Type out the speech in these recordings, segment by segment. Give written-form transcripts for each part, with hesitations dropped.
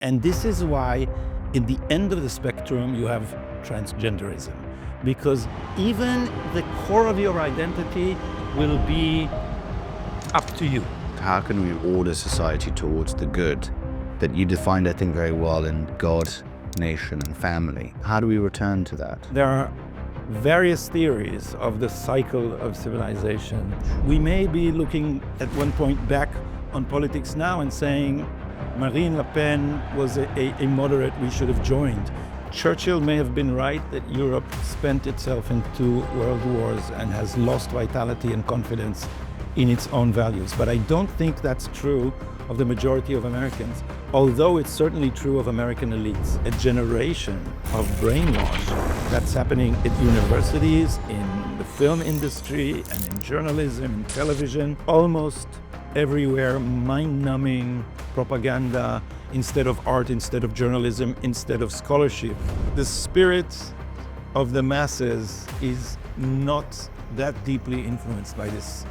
And this is why, in the end of the spectrum, you have transgenderism. Because even the core of your identity will be up to you. How can we order society towards the good that you defined, I think, very well in God, nation, and family? How do we return to that? There are various theories of the cycle of civilization. We may be looking at one point back on politics now and saying Marine Le Pen was a moderate we should have joined. Churchill may have been right that Europe spent itself in 2 world wars and has lost vitality and confidence in its own values. But I don't think that's true of the majority of Americans, although it's certainly true of American elites. A generation of brainwash that's happening at universities, in the film industry, and in journalism, in television, almost everywhere, mind-numbing propaganda instead of art, instead of journalism, instead of scholarship. The spirit of the masses is not that deeply influenced by this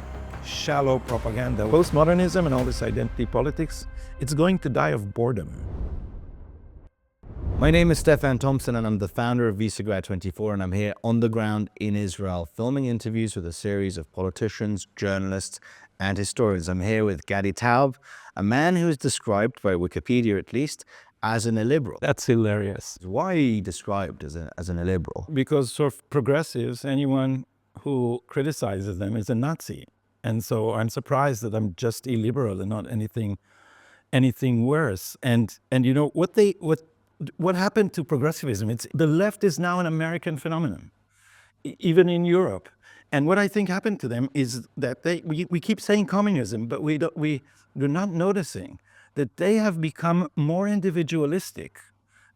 shallow propaganda. Postmodernism and all this identity politics, it's going to die of boredom. My name is Stefan Tompson, and I'm the founder of Visegrad24, and I'm here on the ground in Israel, filming interviews with a series of politicians, journalists, and historians. I'm here with Gadi Taub, a man who is described, by Wikipedia at least, as an illiberal. That's hilarious. Why are you described as an illiberal? Because for progressives, anyone who criticizes them is a Nazi. And so I'm surprised that I'm just illiberal and not anything worse. And you know what happened to progressivism? The left is now an American phenomenon, even in Europe. And what I think happened to them is that we keep saying communism, but we're not noticing that they have become more individualistic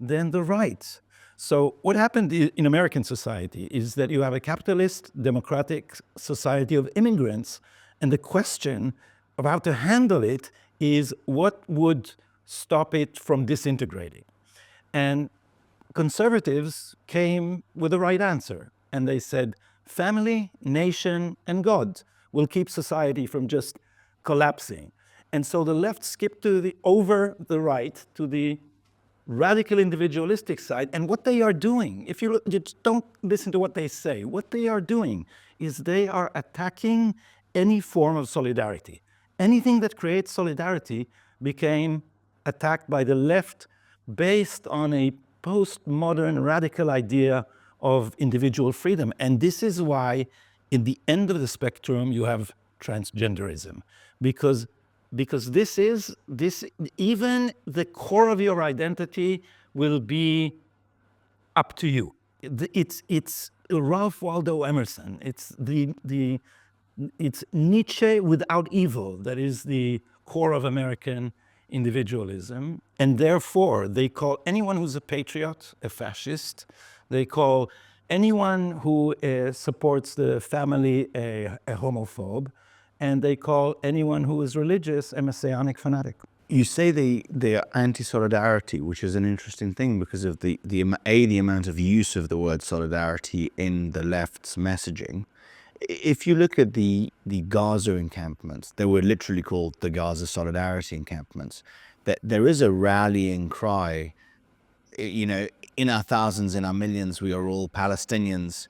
than the right. So what happened in American society is that you have a capitalist, democratic society of immigrants, and the question of how to handle it is what would stop it from disintegrating. And conservatives came with the right answer, and they said, family, nation, and God will keep society from just collapsing. And so the left skipped over the right to the radical individualistic side. And what they are doing, if you just don't listen to what they say, what they are doing is they are attacking any form of solidarity. Anything that creates solidarity became attacked by the left based on a postmodern radical idea of individual freedom. And this is why, in the end of the spectrum, you have transgenderism. Because even the core of your identity will be up to you. It's Ralph Waldo Emerson. It's Nietzsche without evil that is the core of American individualism. And therefore, they call anyone who's a patriot a fascist. They call anyone who supports the family a homophobe. And they call anyone who is religious a messianic fanatic. You say they are anti-solidarity, which is an interesting thing because of the amount of use of the word solidarity in the left's messaging. If you look at the Gaza encampments, they were literally called the Gaza Solidarity encampments, that there is a rallying cry, you know, in our thousands, in our millions, we are all Palestinians.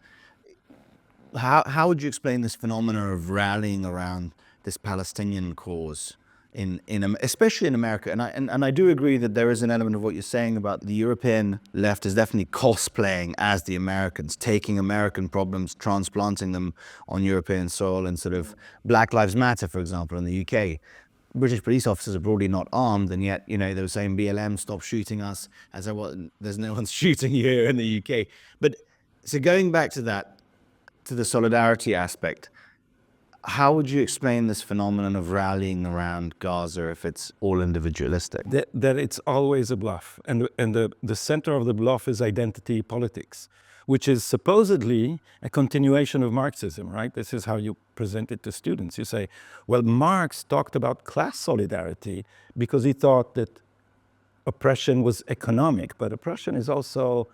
How would you explain this phenomena of rallying around this Palestinian cause, especially in America? And I do agree that there is an element of what you're saying about the European left is definitely cosplaying as the Americans, taking American problems, transplanting them on European soil, and sort of Black Lives Matter, for example, in the UK. British police officers are broadly not armed, and yet, you know, they were saying BLM, stop shooting us, as there's no one shooting you here in the UK. But so going back to that, to the solidarity aspect, how would you explain this phenomenon of rallying around Gaza if it's all individualistic? That it's always a bluff. And the center of the bluff is identity politics, which is supposedly a continuation of Marxism, right? This is how you present it to students. You say, well, Marx talked about class solidarity because he thought that oppression was economic, but oppression is also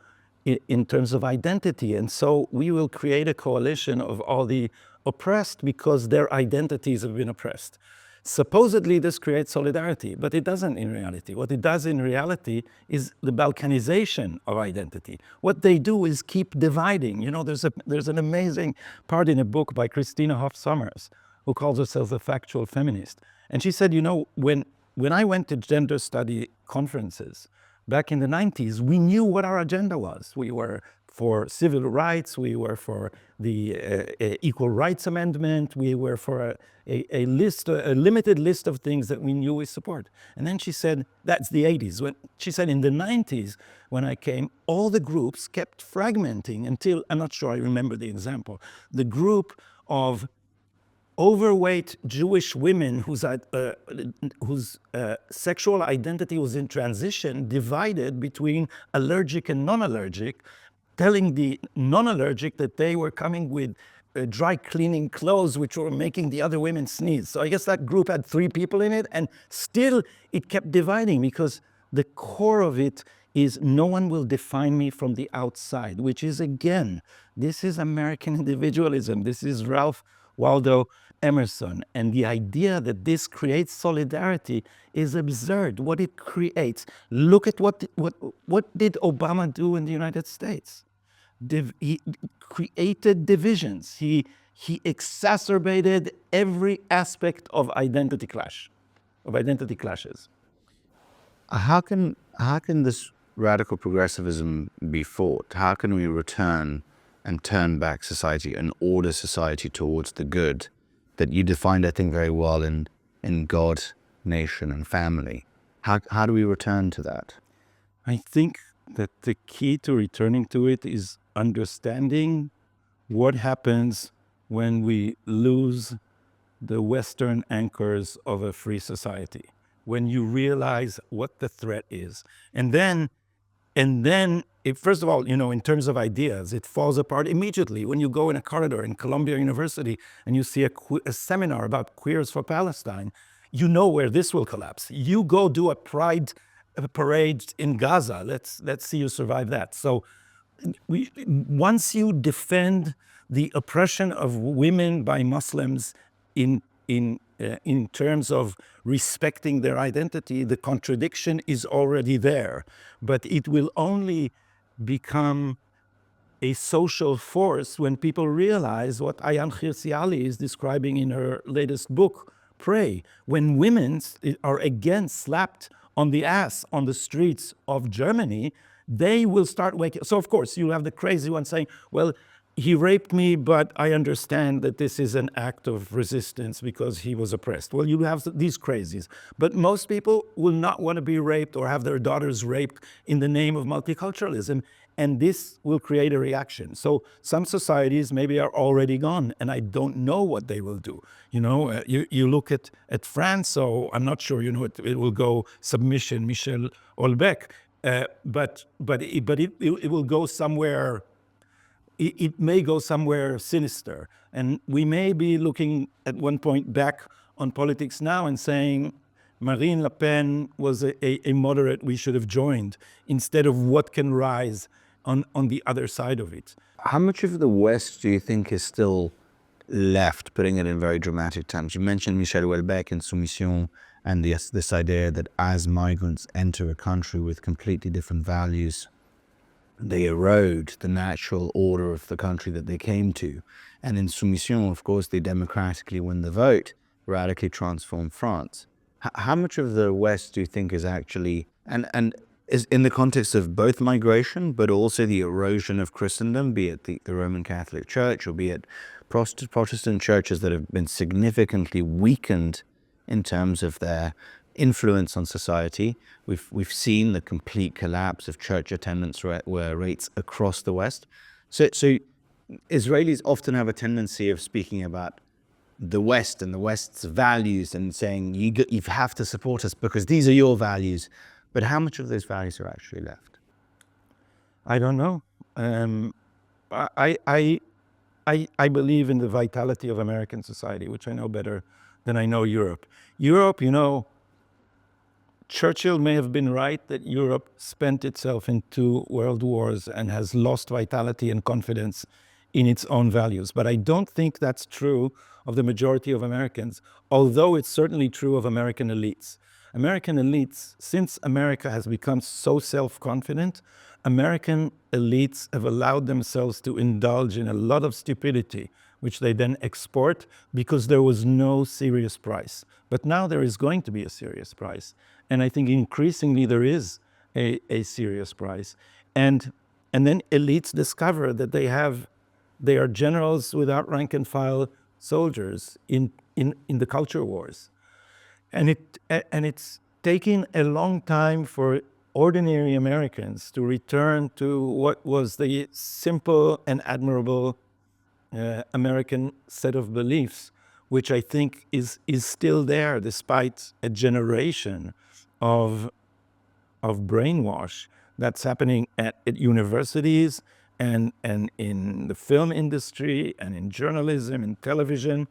in terms of identity. And so we will create a coalition of all the oppressed because their identities have been oppressed. Supposedly, this creates solidarity, but it doesn't in reality. What it does in reality is the balkanization of identity. What they do is keep dividing. You know, there's an amazing part in a book by Christina Hoff Sommers, who calls herself a factual feminist. And she said, you know, when I went to gender study conferences back in the 90s, we knew what our agenda was. We were for civil rights, we were for the Equal Rights Amendment, we were for a limited list of things that we knew we support. And then she said, that's the 80s. She said in the 90s, when I came, all the groups kept fragmenting until, I'm not sure I remember the example, the group of overweight Jewish women whose sexual identity was in transition divided between allergic and non-allergic, telling the non-allergic that they were coming with dry cleaning clothes which were making the other women sneeze. So I guess that group had 3 people in it, and still it kept dividing because the core of it is no one will define me from the outside, which is, again, this is American individualism. This is Ralph Waldo Emerson. And the idea that this creates solidarity is absurd. What it creates, look at what did Obama do in the United States? He created divisions. He exacerbated every aspect of identity clashes. How can this radical progressivism be fought? How can we return and turn back society and order society towards the good that you defined, I think, very well in God, nation, and family? How do we return to that? I think that the key to returning to it is understanding what happens when we lose the Western anchors of a free society, when you realize what the threat is. And then, first of all, you know, in terms of ideas, it falls apart immediately. When you go in a corridor in Columbia University and you see a seminar about queers for Palestine, you know where this will collapse. You go do a parade in Gaza. Let's see you survive that. So once you defend the oppression of women by Muslims in terms of respecting their identity, the contradiction is already there. But it will only become a social force when people realize what Ayaan Hirsi Ali is describing in her latest book, Prey. When women are again slapped on the ass on the streets of Germany, they will start waking. So of course, you'll have the crazy one saying, well, he raped me, but I understand that this is an act of resistance because he was oppressed. Well, you have these crazies. But most people will not want to be raped or have their daughters raped in the name of multiculturalism. And this will create a reaction. So some societies maybe are already gone, and I don't know what they will do. You know, you look at France, so I'm not sure, you know, it will go submission, Michel Houellebecq. But it will go somewhere. It may go somewhere sinister. And we may be looking at one point back on politics now and saying, Marine Le Pen was a moderate we should have joined, instead of what can rise on the other side of it. How much of the West do you think is still left, putting it in very dramatic terms? You mentioned Michel Houellebecq and Soumission, and this idea that as migrants enter a country with completely different values, they erode the natural order of the country that they came to. And in Soumission, of course, they democratically win the vote, radically transform France. How much of the West do you think is actually, and is in the context of both migration, but also the erosion of Christendom, be it the Roman Catholic Church or be it Protestant churches that have been significantly weakened in terms of their influence on society? We've seen the complete collapse of church attendance rates across the West. So Israelis often have a tendency of speaking about the West and the West's values and saying you have to support us because these are your values. But how much of those values are actually left? I don't know. I believe in the vitality of American society, which I know better than I know Europe. Europe, you know, Churchill may have been right that Europe spent itself in 2 world wars and has lost vitality and confidence in its own values. But I don't think that's true of the majority of Americans, although it's certainly true of American elites. American elites, since America has become so self-confident, American elites have allowed themselves to indulge in a lot of stupidity, which they then export because there was no serious price. But now there is going to be a serious price. And I think increasingly there is a serious price. And then elites discover that they are generals without rank and file soldiers in the culture wars. And it's taking a long time for ordinary Americans to return to what was the simple and admirable American set of beliefs, which I think is still there despite a generation of brainwash that's happening at universities and in the film industry and in journalism and television.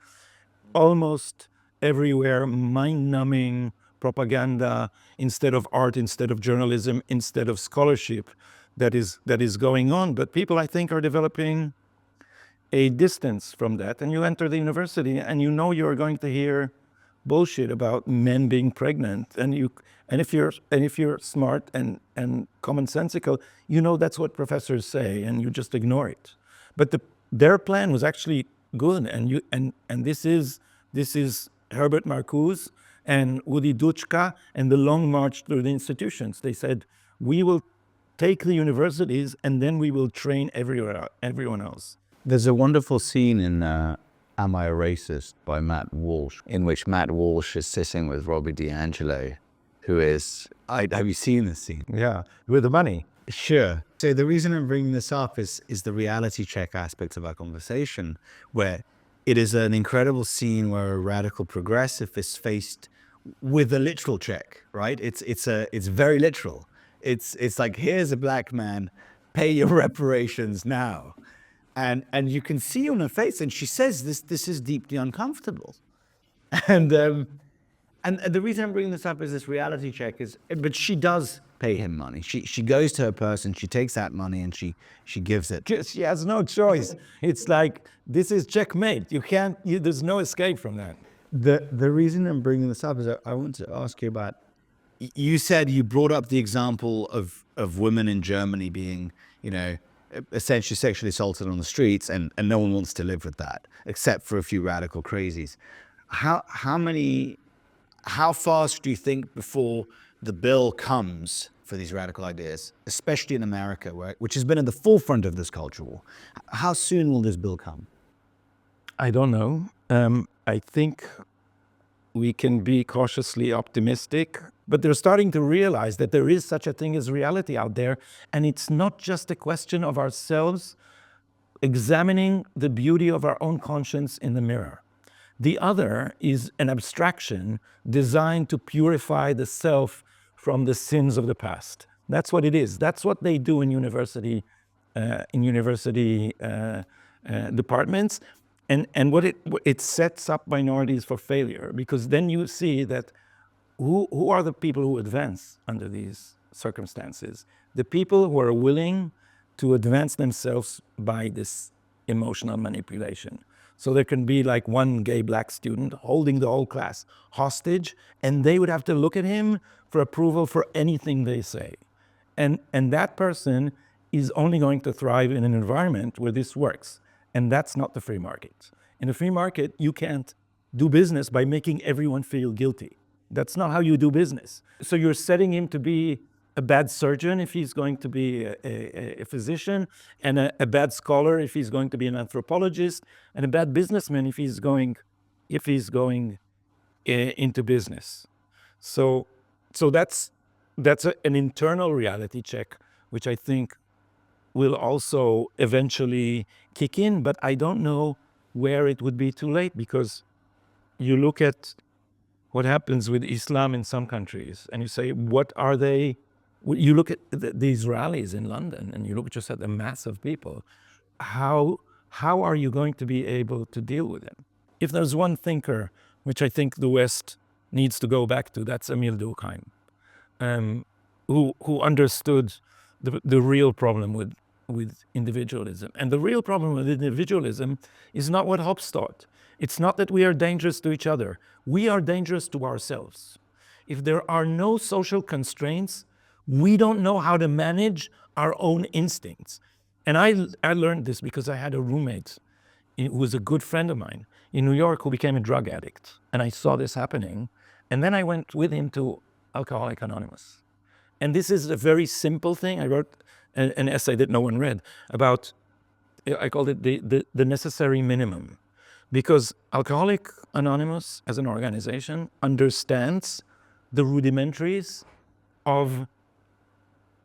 Almost everywhere, mind-numbing propaganda instead of art, instead of journalism, instead of scholarship that is going on. But people, I think, are developing a distance from that. And you enter the university and you know you're going to hear bullshit about men being pregnant. And if you're smart and commonsensical, you know that's what professors say and you just ignore it. But their plan was actually good. And this is Herbert Marcuse and Woody Duchka and the long march through the institutions. They said, we will take the universities and then we will train everyone else. There's a wonderful scene in Am I a Racist by Matt Walsh, in which Matt Walsh is sitting with Robbie D'Angelo, who is... have you seen this scene? Yeah, with the money. Sure. So the reason I'm bringing this up is the reality check aspect of our conversation, where it is an incredible scene where a radical progressive is faced with a literal check, right? It's very literal. It's like, here's a black man, pay your reparations now. And you can see on her face, and she says this is deeply uncomfortable. And the reason I'm bringing this up is this reality check but she does pay him money. She goes to her purse and she takes that money and she gives it. She has no choice. It's like, this is checkmate. There's no escape from that. The reason I'm bringing this up is I want to ask you about, you said you brought up the example of women in Germany being, essentially sexually assaulted on the streets, and no one wants to live with that, except for a few radical crazies. How fast do you think before the bill comes for these radical ideas, especially in America, which has been at the forefront of this culture war? How soon will this bill come? I don't know. I think we can be cautiously optimistic, but they're starting to realize that there is such a thing as reality out there. And it's not just a question of ourselves examining the beauty of our own conscience in the mirror. The other is an abstraction designed to purify the self from the sins of the past. That's what it is. That's what they do in university departments. And what it sets up minorities for failure, because then you see that who are the people who advance under these circumstances? The people who are willing to advance themselves by this emotional manipulation. So there can be like one gay black student holding the whole class hostage, and they would have to look at him for approval for anything they say. And that person is only going to thrive in an environment where this works. And that's not the free market. In the free market, you can't do business by making everyone feel guilty. That's not how you do business. So you're setting him to be a bad surgeon if he's going to be a physician, and a bad scholar if he's going to be an anthropologist, and a bad businessman if he's going into business. So that's an internal reality check, which I think will also eventually kick in, but I don't know where it would be too late, because you look at what happens with Islam in some countries and you say, what are they? You look at these rallies in London and you look just at the mass of people. How are you going to be able to deal with them? If there's one thinker which I think the West needs to go back to, that's Emile Durkheim, who understood the real problem with individualism. And the real problem with individualism is not what Hobbes taught. It's not that we are dangerous to each other. We are dangerous to ourselves. If there are no social constraints, we don't know how to manage our own instincts. And I learned this because I had a roommate who was a good friend of mine in New York who became a drug addict. And I saw this happening. And then I went with him to Alcoholics Anonymous. And this is a very simple thing. I wrote an essay that no one read about, I called it the necessary minimum. Because Alcoholics Anonymous as an organization understands the rudimentaries of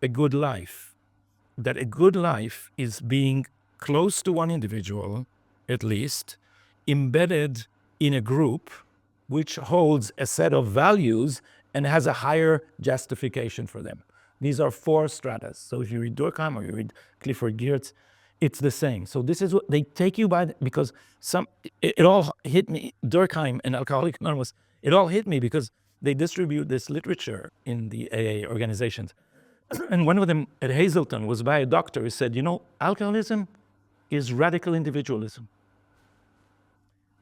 a good life. That a good life is being close to one individual, at least, embedded in a group which holds a set of values and has a higher justification for them. These are 4 stratas. So if you read Durkheim or you read Clifford Geertz, it's the same. So this is what they take you by, because it all hit me, Durkheim and Alcoholics Anonymous, it all hit me because they distribute this literature in the AA organizations. And one of them at Hazelton was by a doctor who said, alcoholism is radical individualism.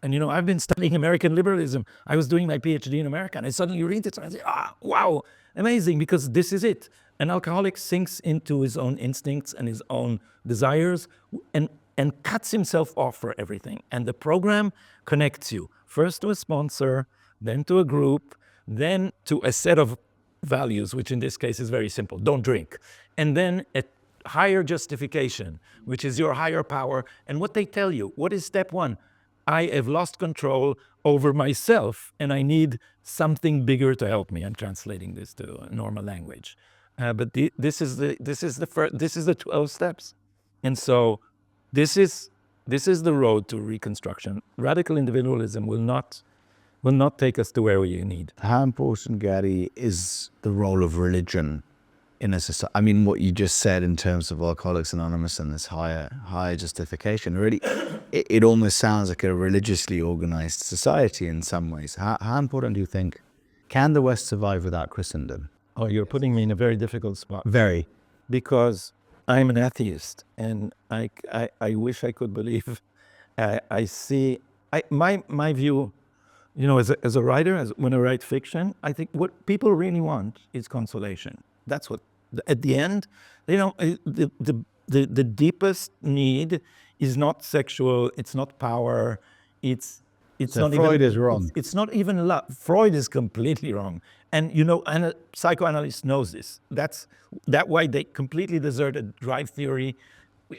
And I've been studying American liberalism. I was doing my PhD in America, and I suddenly read it, and I say, wow, amazing, because this is it. An alcoholic sinks into his own instincts and his own desires and cuts himself off for everything. And the program connects you first to a sponsor, then to a group, then to a set of values, which in this case is very simple. Don't drink. And then a higher justification, which is your higher power. And what they tell you, what is step 1? I have lost control over myself, and I need something bigger to help me. I'm translating this to normal language, but this is the 12 steps, and so this is the road to reconstruction. Radical individualism will not take us to where we need. How important, Gadi, is the role of religion in a society? I mean, what you just said in terms of Alcoholics Anonymous and this higher justification, really, it almost sounds like a religiously organized society in some ways. How important do you think? Can the West survive without Christendom? Oh, you're putting me in a very difficult spot. Very. Because I'm an atheist, and I wish I could believe. I see, my view, as a writer, when I write fiction, I think what people really want is consolation. That's what, at the end, the deepest need is not sexual, it's not power, it's So not Freud even, is wrong. It's not even love. Freud is completely wrong. And and a psychoanalyst knows this. That's why they completely deserted drive theory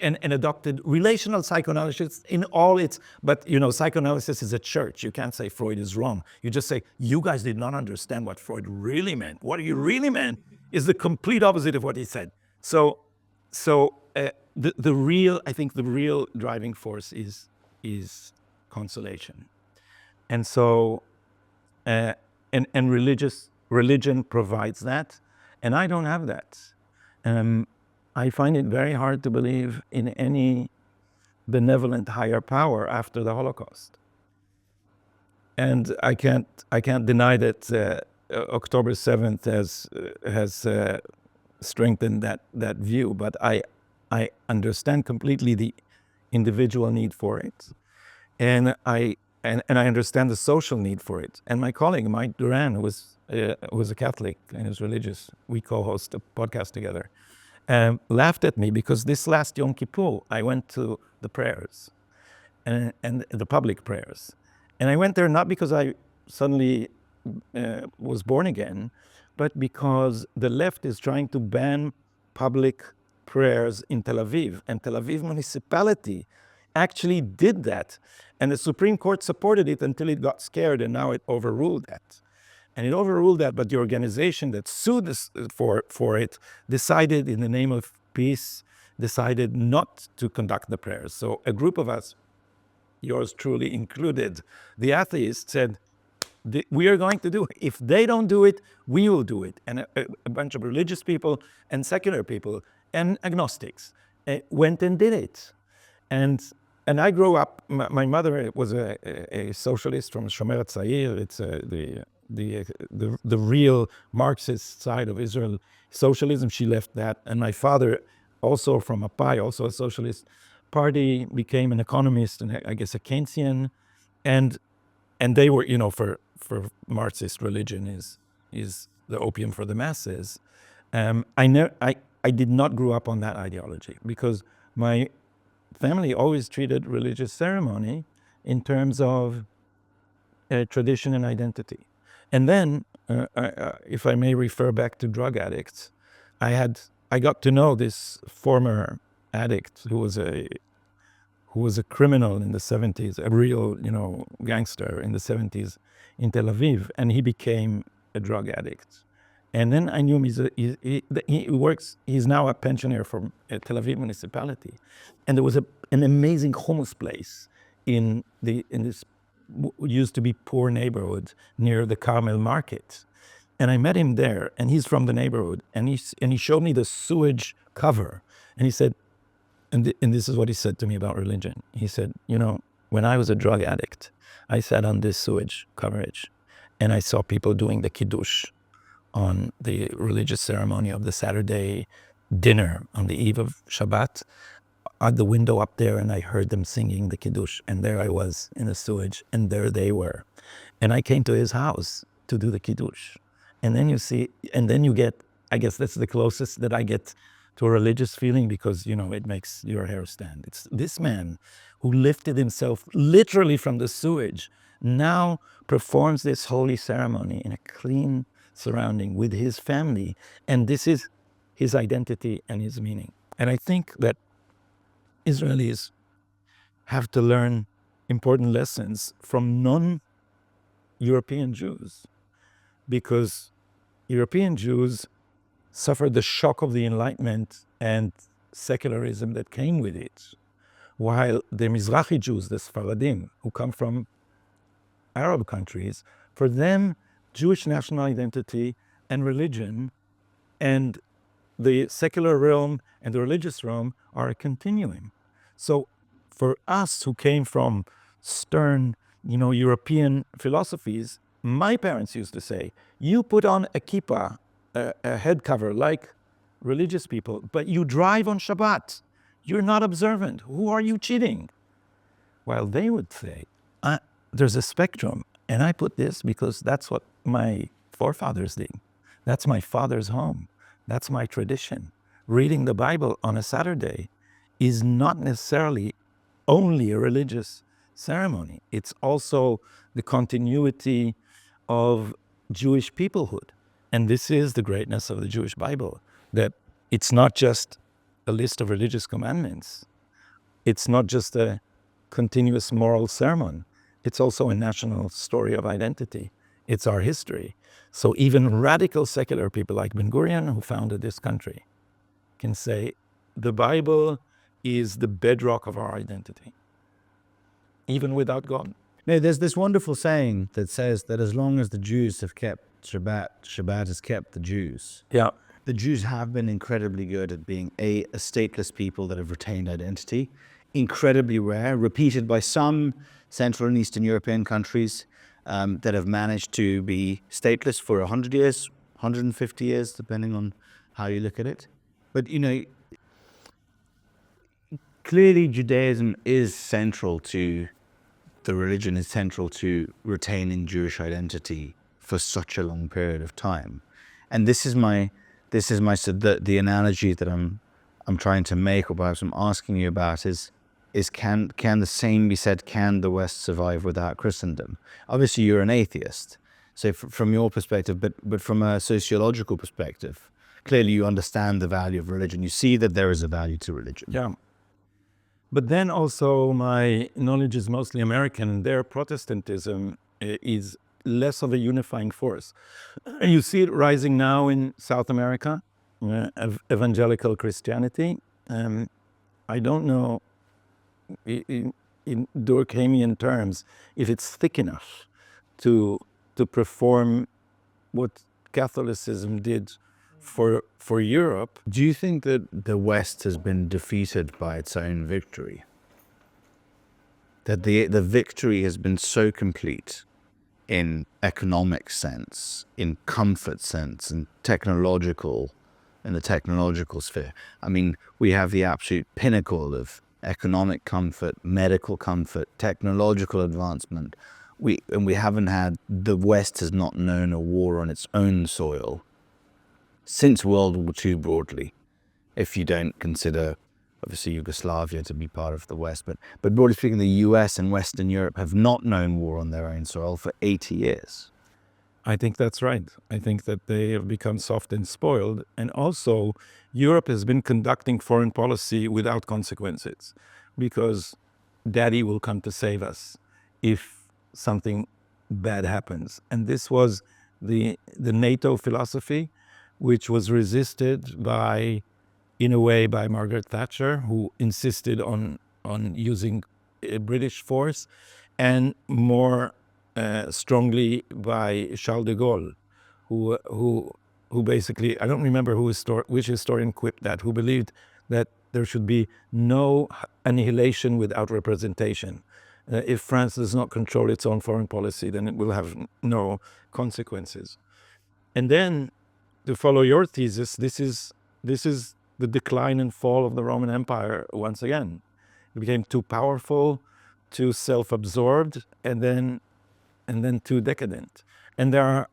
and adopted relational psychoanalysis in all its, but psychoanalysis is a church. You can't say Freud is wrong. You just say, you guys did not understand what Freud really meant. What he really meant is the complete opposite of what he said. So the real driving force is consolation. And so, and religion provides that, and I don't have that. I find it very hard to believe in any benevolent higher power after the Holocaust. And I can't deny that October 7th has strengthened that view, but I understand completely the individual need for it, and I understand the social need for it. And my colleague Mike Duran, who was a Catholic and is religious, we co-host a podcast together, laughed at me because this last Yom Kippur I went to the prayers and the public prayers, and I went there not because I suddenly was born again, but because the left is trying to ban public prayers in Tel Aviv, and Tel Aviv municipality actually did that, and the Supreme Court supported it until it got scared, and now it overruled that. And it overruled that, but the organization that sued us for it decided, in the name of peace, decided not to conduct the prayers. So a group of us, yours truly included, the atheists, said, we are going to do it. If they don't do it, we will do it. And a bunch of religious people and secular people and agnostics went and did it. And I grew up, my mother was a socialist from Shomer HaTzair. It's the real Marxist side of Israel socialism. She left that. And my father also from a pie, also a socialist party, became an economist and I guess a Keynesian, and they were, for Marxist, religion is the opium for the masses. I did not grow up on that ideology because my family always treated religious ceremony in terms of tradition and identity. And then, if I may refer back to drug addicts, I got to know this former addict who was a criminal in the 70s, a real, gangster in the 70s in Tel Aviv, and he became a drug addict. And then I knew him. He's now a pensioner from a Tel Aviv municipality. And there was an amazing hummus place in this used to be poor neighborhood near the Carmel market. And I met him there, and he's from the neighborhood, and he showed me the sewage cover, and he said, and this is what he said to me about religion. He said, when I was a drug addict, I sat on this sewage coverage, and I saw people doing the kiddush on the religious ceremony of the Saturday dinner on the eve of Shabbat at the window up there, and I heard them singing the kiddush, and there I was in the sewage, and there they were. And I came to his house to do the kiddush. And then you get, I guess that's the closest that I get to a religious feeling because, it makes your hair stand. It's this man who lifted himself literally from the sewage now performs this holy ceremony in a clean surrounding with his family. And this is his identity and his meaning. And I think that Israelis have to learn important lessons from non-European Jews, because European Jews suffered the shock of the Enlightenment and secularism that came with it, while the Mizrahi Jews, the Sfaradim, who come from Arab countries, for them, Jewish national identity and religion and the secular realm and the religious realm are a continuum. So for us who came from stern, European philosophies, my parents used to say, you put on a kippah, a head cover like religious people, but you drive on Shabbat. You're not observant. Who are you cheating? While they would say, there's a spectrum, and I put this because that's what my forefathers did. That's my father's home. That's my tradition. Reading the Bible on a Saturday is not necessarily only a religious ceremony. It's also the continuity of Jewish peoplehood. And this is the greatness of the Jewish Bible, that it's not just a list of religious commandments. It's not just a continuous moral sermon. It's also a national story of identity. It's our history. So even radical secular people like Ben Gurion, who founded this country, can say the Bible is the bedrock of our identity, even without God. No, there's this wonderful saying that says that as long as the Jews have kept Shabbat, Shabbat has kept the Jews. Yeah. The Jews have been incredibly good at being a stateless people that have retained identity. Incredibly rare, repeated by some Central and Eastern European countries that have managed to be stateless for 100 years, 150 years, depending on how you look at it. But, clearly Judaism is central to, the religion is central to retaining Jewish identity for such a long period of time. And this is the analogy that I'm trying to make, or perhaps I'm asking you about, is can the same be said, can the West survive without Christendom? Obviously you're an atheist, so from your perspective, but from a sociological perspective, clearly you understand the value of religion. You see that there is a value to religion. Yeah. But then also my knowledge is mostly American, and their Protestantism is less of a unifying force. And you see it rising now in South America, evangelical Christianity. I don't know in Durkheimian terms if it's thick enough to perform what Catholicism did for Europe. Do you think that the West has been defeated by its own victory? That the victory has been so complete in economic sense, in comfort sense, in technological in the technological sphere. I mean, we have the absolute pinnacle of economic comfort, medical comfort, technological advancement. We haven't had, the West has not known a war on its own soil since World War II broadly, if you don't consider obviously Yugoslavia to be part of the West. But broadly speaking, the US and Western Europe have not known war on their own soil for 80 years. I think that's right. I think that they have become soft and spoiled. And also, Europe has been conducting foreign policy without consequences, because daddy will come to save us if something bad happens. And this was the NATO philosophy, which was resisted by, in a way, by Margaret Thatcher, who insisted on using a British force, and more strongly by Charles de Gaulle, who basically, I don't remember which historian quipped that, who believed that there should be no annihilation without representation. If France does not control its own foreign policy, then it will have no consequences. And then, to follow your thesis, this is the decline and fall of the Roman Empire once again. It became too powerful, too self-absorbed, and then too decadent. And there are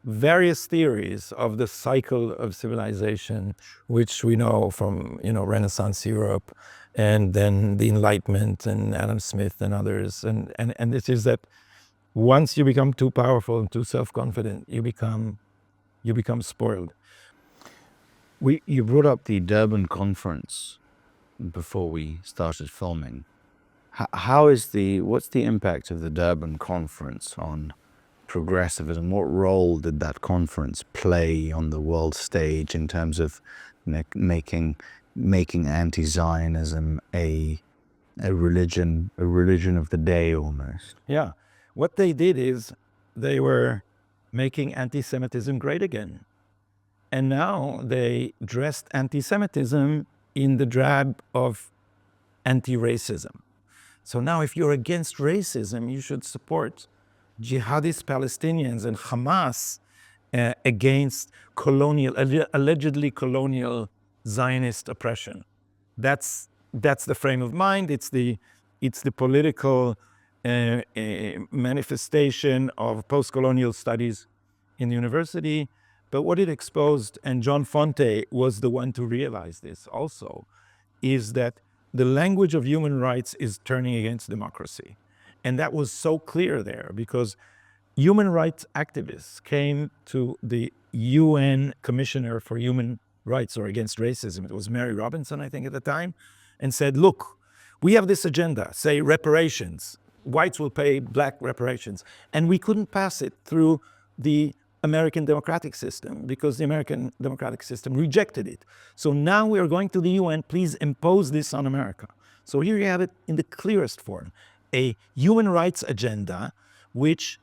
various theories of the cycle of civilization, which we know from, Renaissance Europe, and then the Enlightenment and Adam Smith and others. And this is that once you become too powerful and too self-confident, you become spoiled. You brought up the Durban Conference before we started filming. What's the impact of the Durban Conference on progressivism? What role did that conference play on the world stage in terms of making anti-Zionism a religion of the day almost? Yeah. What they did is they were making anti-Semitism great again. And now they dressed anti-Semitism in the drab of anti-racism. So now if you're against racism, you should support jihadist Palestinians and Hamas against allegedly colonial Zionist oppression. That's the frame of mind. It's the political manifestation of post-colonial studies in the university. But what it exposed, and John Fonte was the one to realize this also, is that the language of human rights is turning against democracy. And that was so clear there, because human rights activists came to the UN Commissioner for Human Rights or Against Racism, it was Mary Robinson, I think, at the time, and said, look, we have this agenda, say reparations. Whites will pay black reparations. And we couldn't pass it through the American democratic system because the American democratic system rejected it. So now we are going to the UN, please impose this on America. So here you have it in the clearest form, a human rights agenda which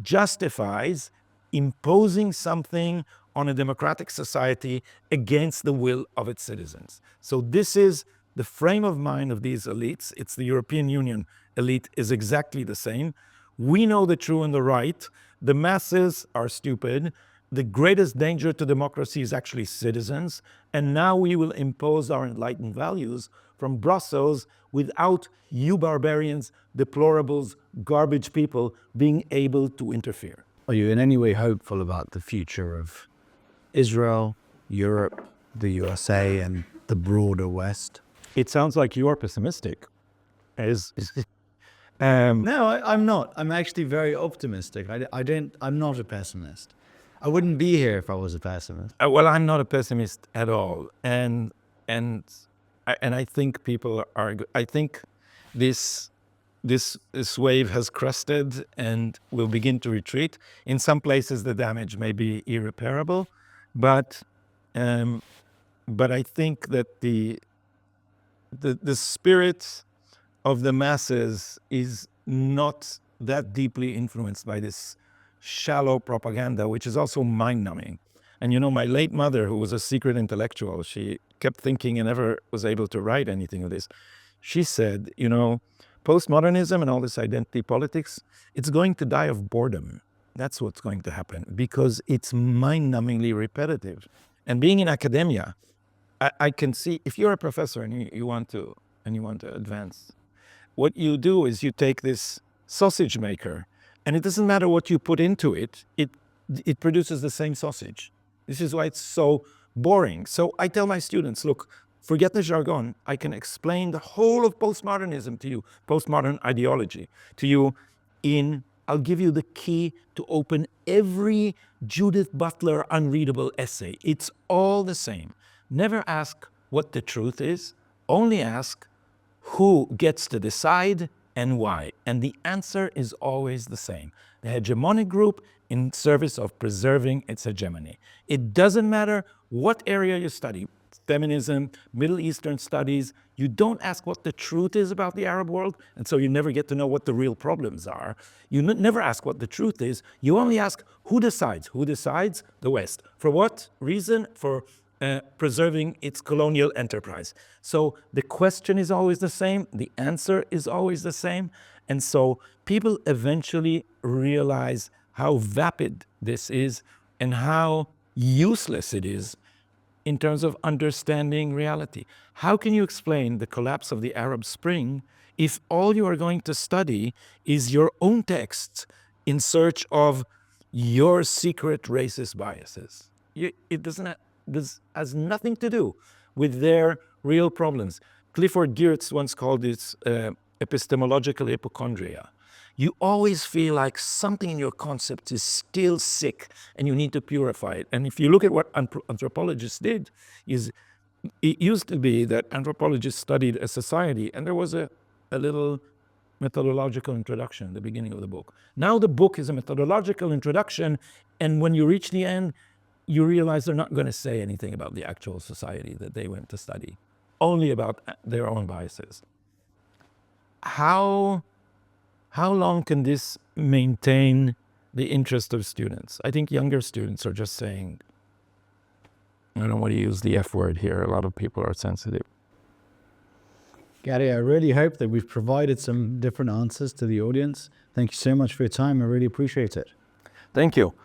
justifies imposing something on a democratic society against the will of its citizens. So this is the frame of mind of these elites. It's the European Union elite is exactly the same. We know the true and the right. The masses are stupid. The greatest danger to democracy is actually citizens. And now we will impose our enlightened values from Brussels without you barbarians, deplorables, garbage people being able to interfere. Are you in any way hopeful about the future of Israel, Europe, the USA, and the broader West? It sounds like you're pessimistic. No, I'm not. I'm actually very optimistic. I'm not a pessimist. I wouldn't be here if I was a pessimist. Well, I'm not a pessimist at all, and I think people are. I think this wave has crested and will begin to retreat. In some places, the damage may be irreparable, but I think that the spirit of the masses is not that deeply influenced by this shallow propaganda, which is also mind-numbing. And my late mother, who was a secret intellectual, she kept thinking and never was able to write anything of this. She said, postmodernism and all this identity politics, it's going to die of boredom. That's what's going to happen, because it's mind-numbingly repetitive. And being in academia, I can see if you're a professor and you want to advance, what you do is you take this sausage maker, and it doesn't matter what you put into it, it produces the same sausage. This is why it's so boring. So I tell my students, look, forget the jargon. I can explain the whole of postmodernism to you, postmodern ideology to you I'll give you the key to open every Judith Butler unreadable essay. It's all the same. Never ask what the truth is, only ask who gets to decide and why. And the answer is always the same. The hegemonic group in service of preserving its hegemony. It doesn't matter what area you study, feminism, Middle Eastern studies, you don't ask what the truth is about the Arab world, and so you never get to know what the real problems are. You never ask what the truth is, you only ask who decides. Who decides? The West. For what reason? For preserving its colonial enterprise. So the question is always the same, the answer is always the same, and so people eventually realize how vapid this is and how useless it is in terms of understanding reality. How can you explain the collapse of the Arab Spring if all you are going to study is your own texts in search of your secret racist biases? It this has nothing to do with their real problems. Clifford Geertz once called it epistemological hypochondria. You always feel like something in your concept is still sick and you need to purify it. And if you look at what anthropologists did, it used to be that anthropologists studied a society and there was a little methodological introduction at the beginning of the book. Now the book is a methodological introduction, and when you reach the end, you realize they're not going to say anything about the actual society that they went to study, only about their own biases. How long can this maintain the interest of students? I think younger students are just saying, I don't want to use the F word here. A lot of people are sensitive. Gadi, I really hope that we've provided some different answers to the audience. Thank you so much for your time. I really appreciate it. Thank you.